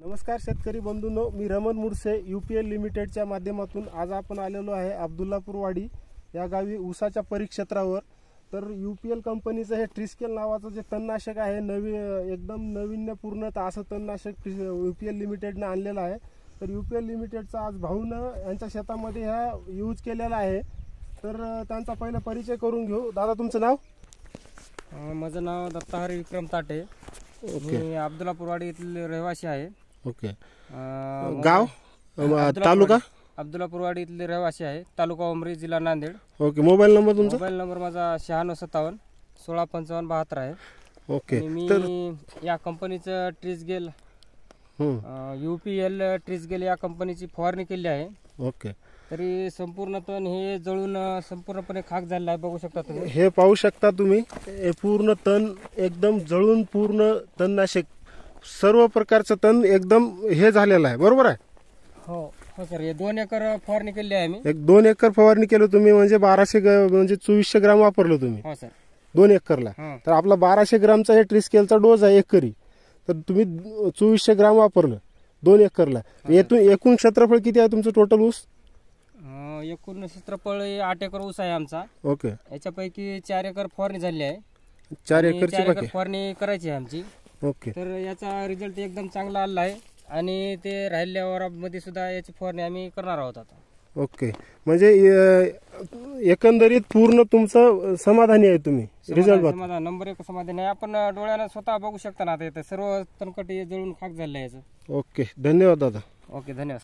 नमस्कार शेतकरी बंधूंनो, मी रमन मुरसे UPL लिमिटेडच्या माध्यमातून आज आपण आलेलो आहे अब्दुल्लापूरवाडी या गावी ऊसाच्या परिक्षेत्रावर। तर UPL कंपनीचं हे ट्रिस्केल नावाचं जे तणनाशक आहे एकदम नाविन्यपूर्ण असं तणनाशक UPL लिमिटेडने आणलेलं आहे। तर UPL लिमिटेडचा आज भाऊनं यांच्या शेतामध्ये हा यूज केलेला आहे। तर त्यांचा पहिला परिचय करून घेऊ। दादा तुमचं नाव? माझं नाव दत्ताहरी विक्रम ताटे। मी अब्दुल्लापूरवाडी येथील रहिवासी आहे। ओके। गाव तालुका? अब्दुल्लापूरवाडी येथील रहिवासी आहे, तालुका उमरी, जिल्हा नांदेड। ओके। मोबाईल नंबर तुमचा? मोबाईल नंबर माझा 9657 165572 आहे। ओके। मी या कंपनीचं ट्रिस्केल UPL ट्रिस्केल या कंपनीची फवारणी केली आहे। ओके। तरी संपूर्ण तण हे जळून संपूर्णपणे खाक झालेला आहे, बघू शकता तुम्ही। हे पाहू शकता तुम्ही, हे पूर्ण तण एकदम जळून पूर्ण तणनाशक सर्व प्रकारचं तण एकदम हे झालेलं आहे, बरोबर आहे? हो हो सर, हे 2 एकर फवारणी केली आहे मी। 2 एकर फवारणी केलं तुम्ही, म्हणजे 1200 म्हणजे 2400 ग्राम वापरलं तुम्ही? हो सर। 2 एकरला तर आपला 1200 ग्रामचा हे ट्रिस्केलचा डोस आहे एकरी, तर तुम्ही 2400 ग्राम वापरलं 2 एकरला। एकूण क्षेत्रफळ किती आहे तुमचं टोटल ऊस? एकूण क्षेत्रफळ 8 एकर ऊस आहे आमचा। ओके। याच्यापैकी 4 एकर फवारणी झाली आहे। 4 एकरची बाकी फवारणी करायची आहे आमची। ओके। तर याचा रिझल्ट एकदम चांगला आला आहे आणि ते राहिल्यावर मध्ये सुद्धा याची फवारणी आम्ही करणार आहोत आता। ओके। म्हणजे एकंदरीत पूर्ण तुमचं समाधानी आहे तुम्ही? रिझल्ट समाधान नंबर 1 समाधान आहे। आपण डोळ्यानं स्वतः बघू शकता ना, आता सर्व तणकट जळून खाक झालेलं आहे याचं। ओके, धन्यवाद दादा। ओके, धन्यवाद।